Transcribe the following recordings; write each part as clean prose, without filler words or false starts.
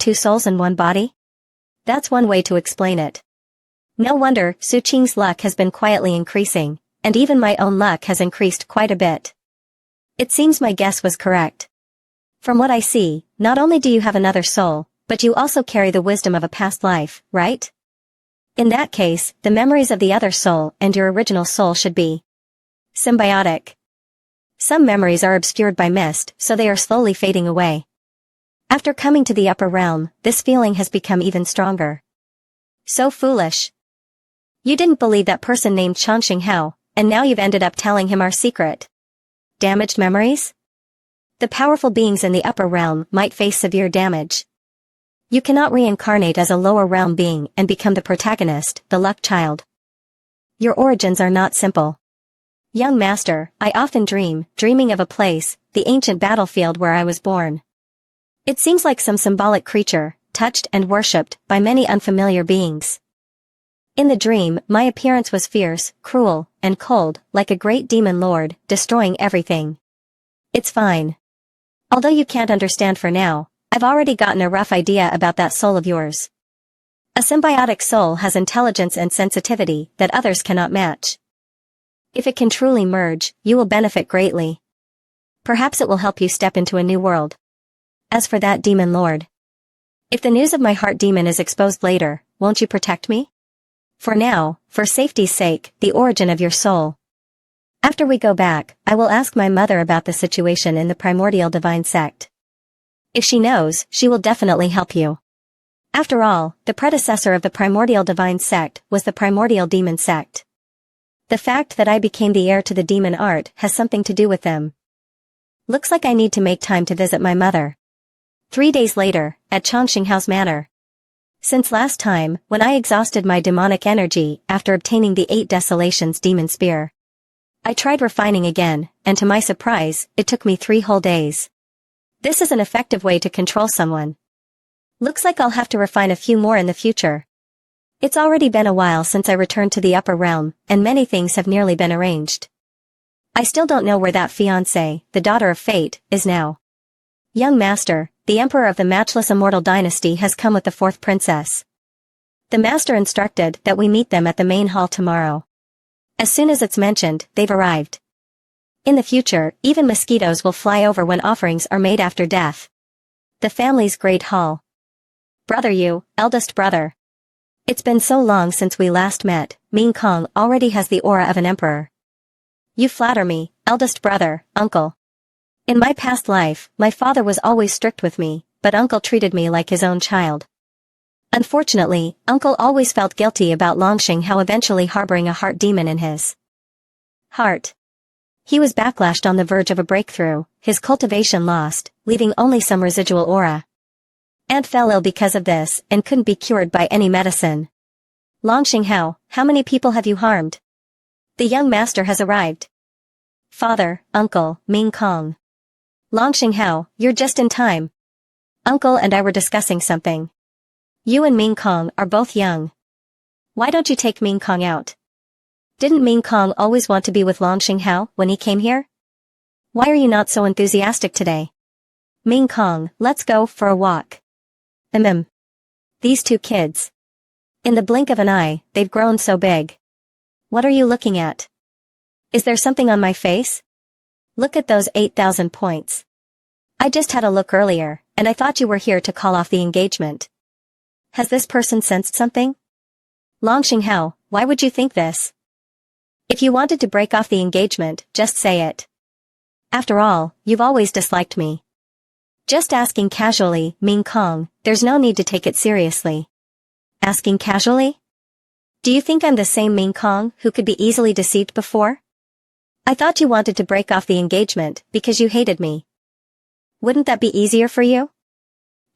two souls in one body? That's one way to explain it. No wonder Su Qing's luck has been quietly increasing, and even my own luck has increased quite a bit. It seems my guess was correct. From what I see, not only do you have another soul, but you also carry the wisdom of a past life, right? In that case, the memories of the other soul and your original soul should be symbiotic. Some memories are obscured by mist, so they are slowly fading away. After coming to the upper realm, this feeling has become even stronger. So foolish. You didn't believe that person named Changxing Hao, and now you've ended up telling him our secret. Damaged memories? The powerful beings in the upper realm might face severe damage. You cannot reincarnate as a lower realm being and become the protagonist, the luck child. Your origins are not simple. Young master, I often dreaming of a place, the ancient battlefield where I was born. It seems like some symbolic creature, touched and worshipped by many unfamiliar beings. In the dream, my appearance was fierce, cruel, and cold, like a great demon lord, destroying everything. It's fine. Although you can't understand for now, I've already gotten a rough idea about that soul of yours. A symbiotic soul has intelligence and sensitivity that others cannot match. If it can truly merge, you will benefit greatly. Perhaps it will help you step into a new world. As for that demon lord, if the news of my heart demon is exposed later, won't you protect me? For now, for safety's sake, the origin of your soul. After we go back, I will ask my mother about the situation in the primordial divine sect. If she knows, she will definitely help you. After all, the predecessor of the primordial divine sect was the primordial demon sect. The fact that I became the heir to the demon art has something to do with them. Looks like I need to make time to visit my mother. 3 days later, at Changxing Hao's manor. Since last time, when I exhausted my demonic energy after obtaining the 8 Desolations demon spear, I tried refining again, and to my surprise, it took me 3 whole days. This is an effective way to control someone. Looks like I'll have to refine a few more in the future. It's already been a while since I returned to the upper realm, and many things have nearly been arranged. I still don't know where that fiancée, the daughter of fate, is now. Young master, the emperor of the matchless immortal dynasty has come with the 4th princess. The master instructed that we meet them at the main hall tomorrow. As soon as it's mentioned, they've arrived. In the future, even mosquitoes will fly over when offerings are made after death. The family's great hall. Brother you, eldest brother. It's been so long since we last met, Ming Kong already has the aura of an emperor. You flatter me, eldest brother, uncle. In my past life, my father was always strict with me, but uncle treated me like his own child. Unfortunately, uncle always felt guilty about Longxing Hao eventually harboring a heart demon in his heart. He was backlashed on the verge of a breakthrough, his cultivation lost, leaving only some residual aura. And fell ill because of this, and couldn't be cured by any medicine. Longxing Hao, how many people have you harmed? The young master has arrived. Father, uncle, Ming Kong. Longxing Hao, you're just in time. Uncle and I were discussing something. You and Ming Kong are both young. Why don't you take Ming Kong out? Didn't Ming Kong always want to be with Longxing Hao when he came here? Why are you not so enthusiastic today? Ming Kong, let's go for a walk. These 2 kids. In the blink of an eye, they've grown so big. What are you looking at? Is there something on my face? Look at those 8,000 points. I just had a look earlier, and I thought you were here to call off the engagement. Has this person sensed something? Longxing Hao, why would you think this? If you wanted to break off the engagement, just say it. After all, you've always disliked me. Just asking casually, Ming Kong, there's no need to take it seriously. Asking casually? Do you think I'm the same Ming Kong who could be easily deceived before? I thought you wanted to break off the engagement because you hated me. Wouldn't that be easier for you?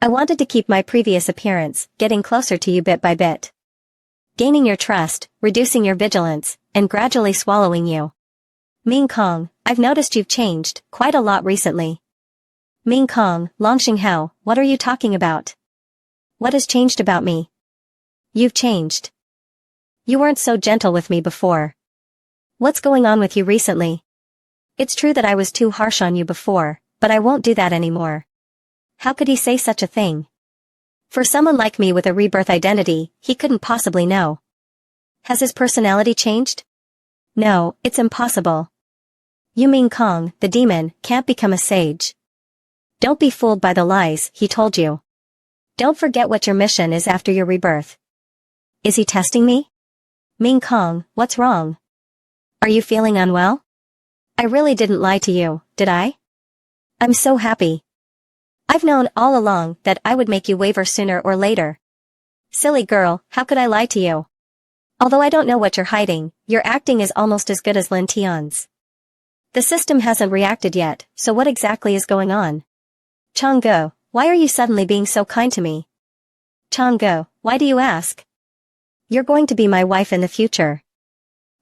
I wanted to keep my previous appearance, getting closer to you bit by bit. Gaining your trust, reducing your vigilance, and gradually swallowing you. Ming Kong, I've noticed you've changed quite a lot recently. Ming Kong, Longxing Hao, what are you talking about? What has changed about me? You've changed. You weren't so gentle with me before. What's going on with you recently? It's true that I was too harsh on you before, but I won't do that anymore. How could he say such a thing? For someone like me with a rebirth identity, he couldn't possibly know. Has his personality changed? No, it's impossible. You mean Kong, the demon, can't become a sage. Don't be fooled by the lies he told you. Don't forget what your mission is after your rebirth. Is he testing me? Ming Kong, what's wrong? Are you feeling unwell? I really didn't lie to you, did I? I'm so happy. I've known all along that I would make you waver sooner or later. Silly girl, how could I lie to you? Although I don't know what you're hiding, your acting is almost as good as Lin Tian's. The system hasn't reacted yet, so what exactly is going on? Chang'e, why are you suddenly being so kind to me? Chang'e, why do you ask? You're going to be my wife in the future.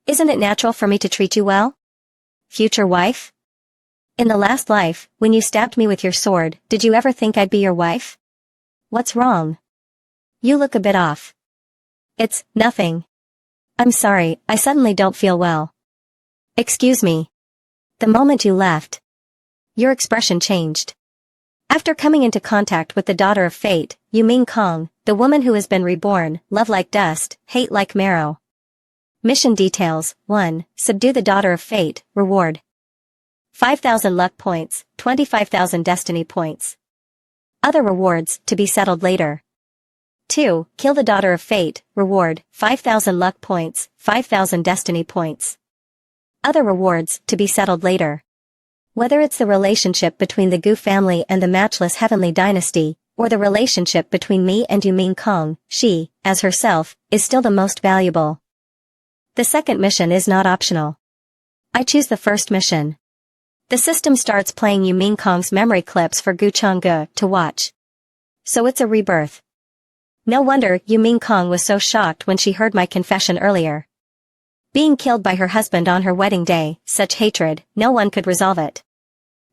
Isn't it natural for me to treat you well? Future wife? In the last life, when you stabbed me with your sword, did you ever think I'd be your wife? What's wrong? You look a bit off. It's nothing. I'm sorry, I suddenly don't feel well. Excuse me. The moment you left, your expression changed. After coming into contact with the daughter of fate, you mean Kong, the woman who has been reborn, love like dust, hate like marrow. Mission details: 1. Subdue the daughter of fate, reward 5,000 luck points, 25,000 destiny points. Other rewards, to be settled later. 2. Kill the daughter of fate, reward 5,000 luck points, 5,000 destiny points. Other rewards, to be settled later. Whether it's the relationship between the Gu family and the matchless heavenly dynasty, or the relationship between me and Yu Ming Kong, she, as herself, is still the most valuable. The second mission is not optional. I choose the first mission. The system starts playing Yu Ming Kong's memory clips for Gu Chang'e to watch. So it's a rebirth. No wonder Yu Ming Kong was so shocked when she heard my confession earlier. Being killed by her husband on her wedding day, such hatred, no one could resolve it.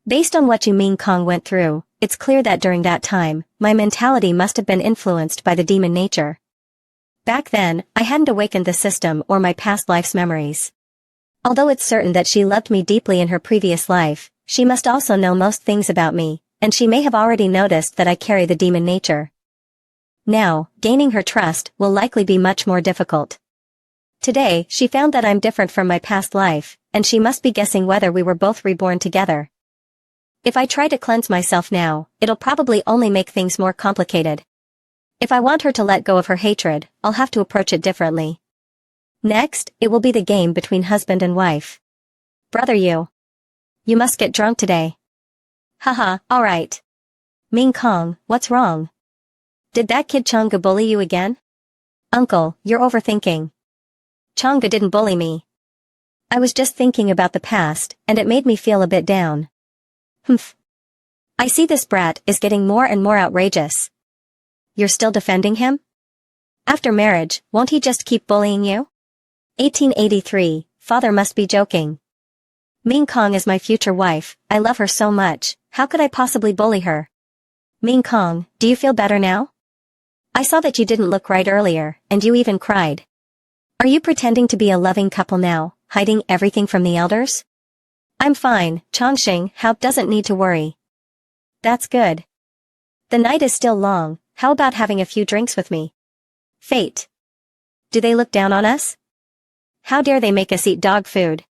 Based on what Yu Ming Kong went through, it's clear that during that time, my mentality must have been influenced by the demon nature. Back then, I hadn't awakened the system or my past life's memories. Although it's certain that she loved me deeply in her previous life, she must also know most things about me, and she may have already noticed that I carry the demon nature. Now, gaining her trust will likely be much more difficult. Today, she found that I'm different from my past life, and she must be guessing whether we were both reborn together. If I try to cleanse myself now, it'll probably only make things more complicated. If I want her to let go of her hatred, I'll have to approach it differently. Next, it will be the game between husband and wife. Brother you must get drunk today. Haha, alright. Ming Kong, what's wrong? Did that kid Chang'e bully you again? Uncle, you're overthinking. Chang'e didn't bully me. I was just thinking about the past, and it made me feel a bit down. Humph. I see this brat is getting more and more outrageous. You're still defending him? After marriage, won't he just keep bullying you? 1883, father must be joking. Ming Kong is my future wife, I love her so much, how could I possibly bully her? Ming Kong, do you feel better now? I saw that you didn't look right earlier, and you even cried. Are you pretending to be a loving couple now, hiding everything from the elders? I'm fine, Chongqing, how doesn't need to worry. That's good. The night is still long, how about having a few drinks with me? Fate. Do they look down on us? How dare they make us eat dog food?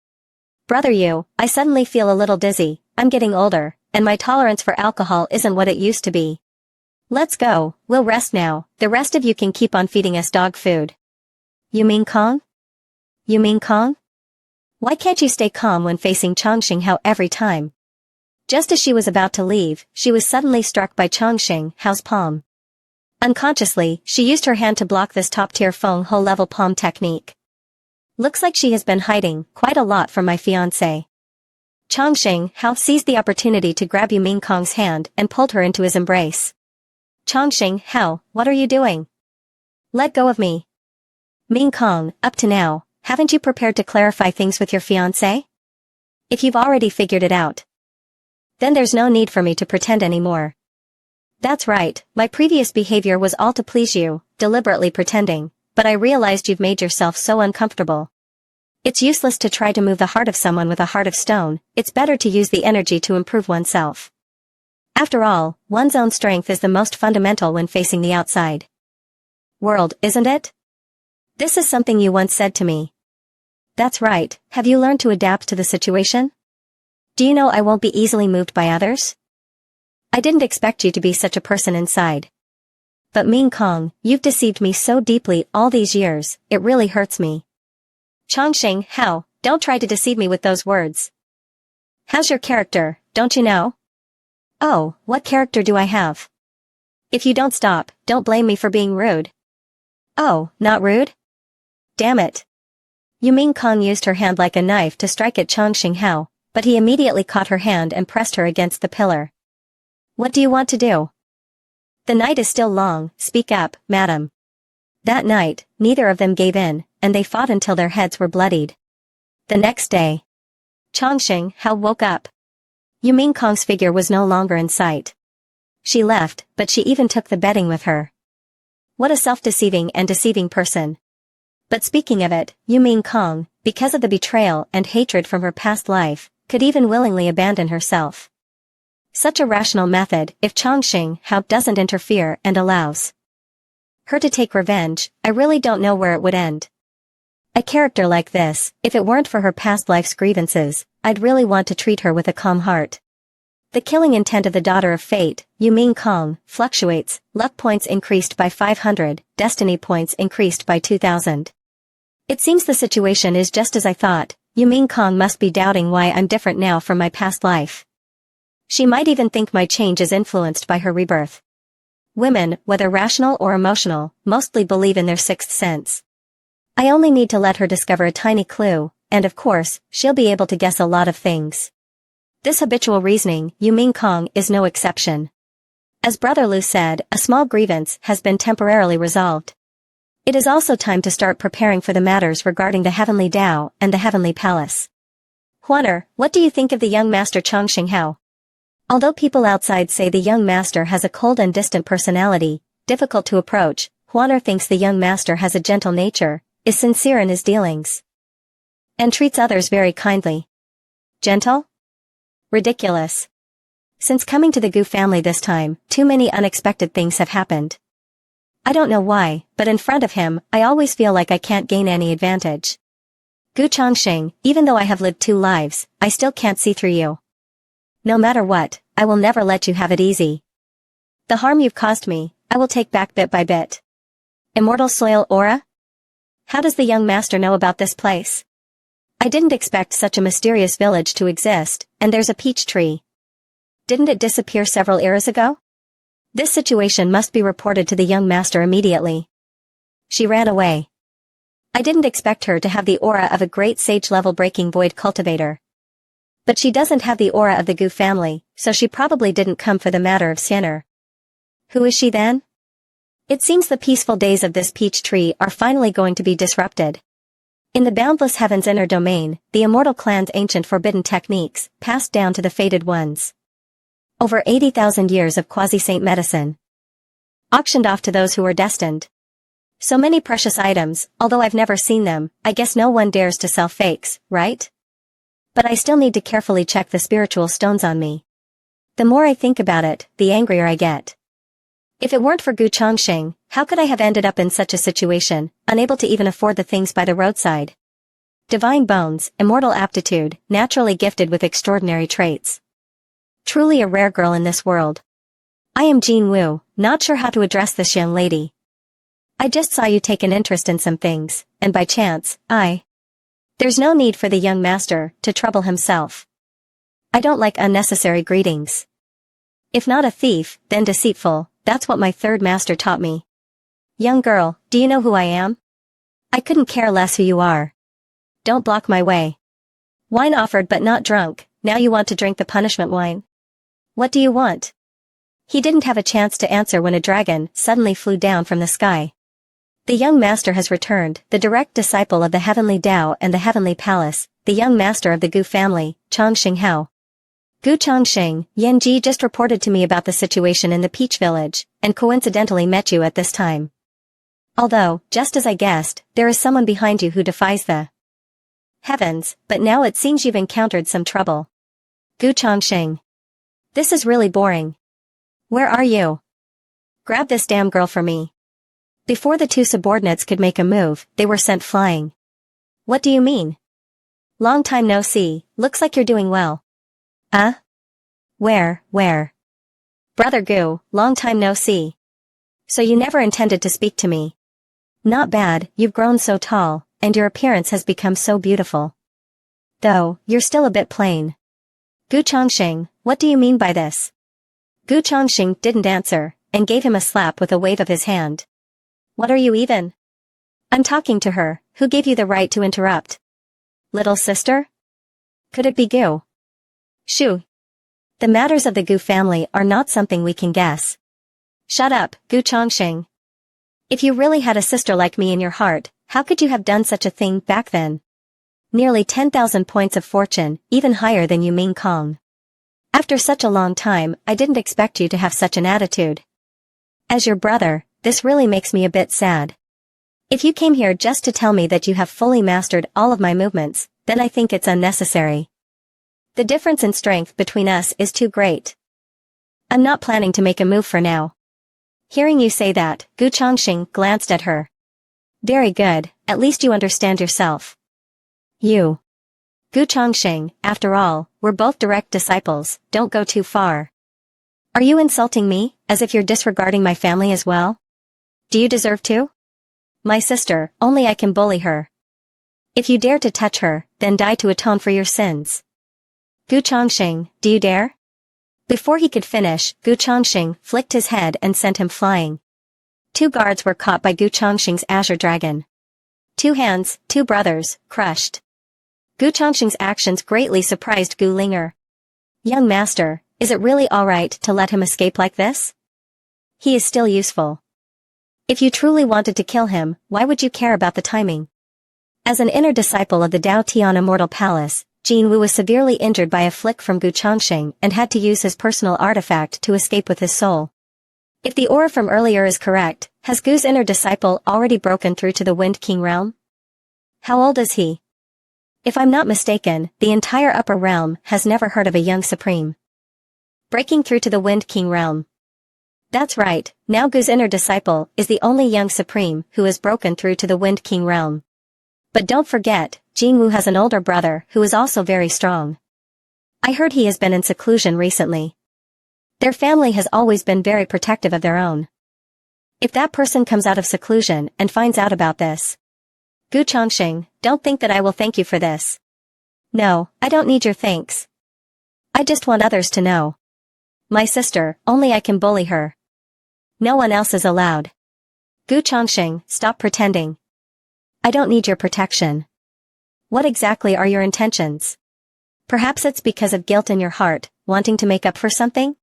Brother you, I suddenly feel a little dizzy, I'm getting older, and my tolerance for alcohol isn't what it used to be. Let's go, we'll rest now, the rest of you can keep on feeding us dog food. You mean Kong? You mean Kong? Why can't you stay calm when facing Chongqing Hao every time? Just as she was about to leave, she was suddenly struck by Chongqing Hao's palm. Unconsciously, she used her hand to block this top-tier Feng Ho level palm technique. Looks like she has been hiding quite a lot from my fiancé. Chongqing Hao seized the opportunity to grab Yu Ming Kong's hand and pulled her into his embrace. Chongqing Hao, what are you doing? Let go of me. Ming Kong, up to now, haven't you prepared to clarify things with your fiancé? If you've already figured it out, then there's no need for me to pretend anymore. That's right, my previous behavior was all to please you, deliberately pretending, but I realized you've made yourself so uncomfortable. It's useless to try to move the heart of someone with a heart of stone, it's better to use the energy to improve oneself. After all, one's own strength is the most fundamental when facing the outside world, isn't it? This is something you once said to me. That's right. Have you learned to adapt to the situation? Do you know I won't be easily moved by others? I didn't expect you to be such a person inside. But Ming Kong, you've deceived me so deeply all these years, it really hurts me. Chongqing, how? Don't try to deceive me with those words. How's your character, don't you know? Oh, what character do I have? If you don't stop, don't blame me for being rude. Oh, not rude? Damn it. Ming Kong used her hand like a knife to strike at Chongqing Hao, but he immediately caught her hand and pressed her against the pillar. What do you want to do? The night is still long, speak up, madam. That night, neither of them gave in, and they fought until their heads were bloodied. The next day, Chongqing Hao woke up. Ming Kong's figure was no longer in sight. She left, but she even took the bedding with her. What a self-deceiving and deceiving person. But speaking of it, Ming Kong, because of the betrayal and hatred from her past life, could even willingly abandon herself. Such a rational method if Chongqing Hao doesn't interfere and allows her to take revenge. I really don't know where it would end. A character like this, if it weren't for her past life's grievances, I'd really want to treat her with a calm heart. The killing intent of the daughter of fate, Ming Kong, fluctuates, luck points increased by 500, destiny points increased by 2000. It seems the situation is just as I thought. Ming Kong must be doubting why I'm different now from my past life. She might even think my change is influenced by her rebirth. Women, whether rational or emotional, mostly believe in their sixth sense. I only need to let her discover a tiny clue, and of course, she'll be able to guess a lot of things. This habitual reasoning, Ming Kong, is no exception. As Brother Lu said, a small grievance has been temporarily resolved. It is also time to start preparing for the matters regarding the Heavenly Tao and the Heavenly Palace. Huaner, what do you think of the young master Chongqing Hao? Although people outside say the young master has a cold and distant personality, difficult to approach, Huaner thinks the young master has a gentle nature, is sincere in his dealings, and treats others very kindly. Gentle? Ridiculous. Since coming to the Gu family this time, too many unexpected things have happened. I don't know why, but in front of him, I always feel like I can't gain any advantage. Gu Chongqing, even though I have lived 2 lives, I still can't see through you. No matter what, I will never let you have it easy. The harm you've caused me, I will take back bit by bit. Immortal soil aura? How does the young master know about this place? I didn't expect such a mysterious village to exist, and there's a peach tree. Didn't it disappear several eras ago? This situation must be reported to the young master immediately. She ran away. I didn't expect her to have the aura of a great sage-level breaking void cultivator. But she doesn't have the aura of the Gu family, so she probably didn't come for the matter of Xiener. Who is she then? It seems the peaceful days of this peach tree are finally going to be disrupted. In the boundless heaven's inner domain, the immortal clan's ancient forbidden techniques, passed down to the fated ones. Over 80,000 years of quasi-saint medicine, auctioned off to those who were destined. So many precious items, although I've never seen them, I guess no one dares to sell fakes, right? But I still need to carefully check the spiritual stones on me. The more I think about it, the angrier I get. If it weren't for Gu Chongqing, how could I have ended up in such a situation, unable to even afford the things by the roadside? Divine bones, immortal aptitude, naturally gifted with extraordinary traits. Truly a rare girl in this world. I am Jean Wu, not sure how to address this young lady. I just saw you take an interest in some things, and by chance, There's no need for the young master to trouble himself. I don't like unnecessary greetings. If not a thief, then deceitful, that's what my third master taught me. Young girl, do you know who I am? I couldn't care less who you are. Don't block my way. Wine offered but not drunk, now you want to drink the punishment wine. What do you want? He didn't have a chance to answer when a dragon suddenly flew down from the sky. The young master has returned, the direct disciple of the Heavenly Tao and the Heavenly Palace, the young master of the Gu family, Chongqing Hao. Gu Chongqing, Yan Ji just reported to me about the situation in the Peach Village, and coincidentally met you at this time. Although, just as I guessed, there is someone behind you who defies the heavens, but now it seems you've encountered some trouble. Gu Chongqing. This is really boring. Where are you? Grab this damn girl for me. Before the two subordinates could make a move, they were sent flying. What do you mean? Long time no see, looks like you're doing well. Where? Brother Goo, long time no see. So you never intended to speak to me. Not bad, you've grown so tall, and your appearance has become so beautiful. Though, you're still a bit plain. Gu Chongqing, what do you mean by this? Gu Chongqing didn't answer, and gave him a slap with a wave of his hand. What are you even? I'm talking to her, who gave you the right to interrupt? Little sister? Could it be Gu? Shoo. The matters of the Gu family are not something we can guess. Shut up, Gu Chongqing. If you really had a sister like me in your heart, how could you have done such a thing back then? Nearly 10,000 points of fortune, even higher than you Ming Kong. After such a long time, I didn't expect you to have such an attitude. As your brother, this really makes me a bit sad. If you came here just to tell me that you have fully mastered all of my movements, then I think it's unnecessary. The difference in strength between us is too great. I'm not planning to make a move for now. Hearing you say that, Gu Chongqing glanced at her. Very good, at least you understand yourself. You. Gu Chongqing, after all, we're both direct disciples, don't go too far. Are you insulting me, as if you're disregarding my family as well? Do you deserve to? My sister, only I can bully her. If you dare to touch her, then die to atone for your sins. Gu Chongqing, do you dare? Before he could finish, Gu Chongqing flicked his head and sent him flying. Two guards were caught by Gu Chongqing's azure dragon. Two hands, two brothers, crushed. Gu Chongqing's actions greatly surprised Gu Linger. Young master, is it really alright to let him escape like this? He is still useful. If you truly wanted to kill him, why would you care about the timing? As an inner disciple of the Dao Tian Immortal Palace, Jin Wu was severely injured by a flick from Gu Chongqing and had to use his personal artifact to escape with his soul. If the aura from earlier is correct, has Gu's inner disciple already broken through to the Wind King realm? How old is he? If I'm not mistaken, the entire upper realm has never heard of a young supreme breaking through to the Wind King realm. That's right, now Gu's inner disciple is the only young supreme who has broken through to the Wind King realm. But don't forget, Jin Wu has an older brother who is also very strong. I heard he has been in seclusion recently. Their family has always been very protective of their own. If that person comes out of seclusion and finds out about this, Gu Chongqing, don't think that I will thank you for this. No, I don't need your thanks. I just want others to know. My sister, only I can bully her. No one else is allowed. Gu Chongqing, stop pretending. I don't need your protection. What exactly are your intentions? Perhaps it's because of guilt in your heart, wanting to make up for something?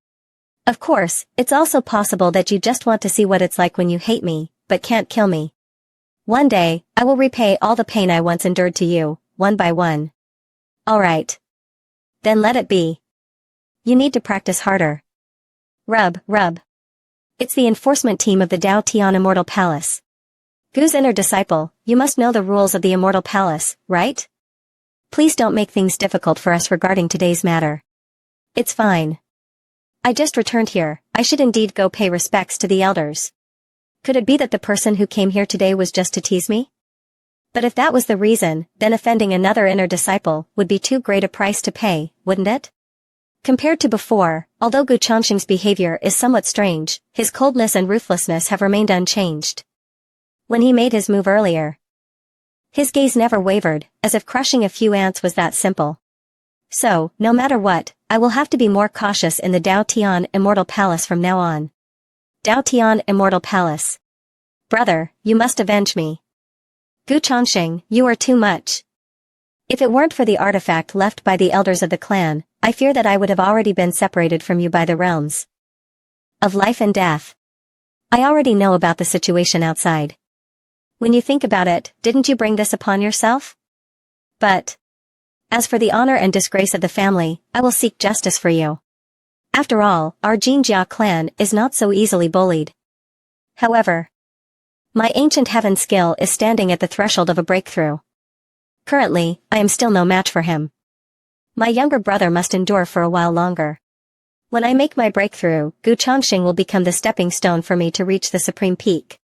Of course, it's also possible that you just want to see what it's like when you hate me, but can't kill me. One day, I will repay all the pain I once endured to you, one by one. Alright. Then let it be. You need to practice harder. Rub. It's the enforcement team of the Dao Tian Immortal Palace. Gu's inner disciple, you must know the rules of the Immortal Palace, right? Please don't make things difficult for us regarding today's matter. It's fine. I just returned here, I should indeed go pay respects to the elders. Could it be that the person who came here today was just to tease me? But if that was the reason, then offending another inner disciple would be too great a price to pay, wouldn't it? Compared to before, although Gu Chongqing's behavior is somewhat strange, his coldness and ruthlessness have remained unchanged. When he made his move earlier, his gaze never wavered, as if crushing a few ants was that simple. So, no matter what, I will have to be more cautious in the Dao Tian Immortal Palace from now on. Dao Tian Immortal Palace. Brother, you must avenge me. Gu Chongqing, you are too much. If it weren't for the artifact left by the elders of the clan, I fear that I would have already been separated from you by the realms of life and death. I already know about the situation outside. When you think about it, didn't you bring this upon yourself? But as for the honor and disgrace of the family, I will seek justice for you. After all, our Jinjia clan is not so easily bullied. However, my ancient heaven skill is standing at the threshold of a breakthrough. Currently, I am still no match for him. My younger brother must endure for a while longer. When I make my breakthrough, Gu Chongxing will become the stepping stone for me to reach the supreme peak.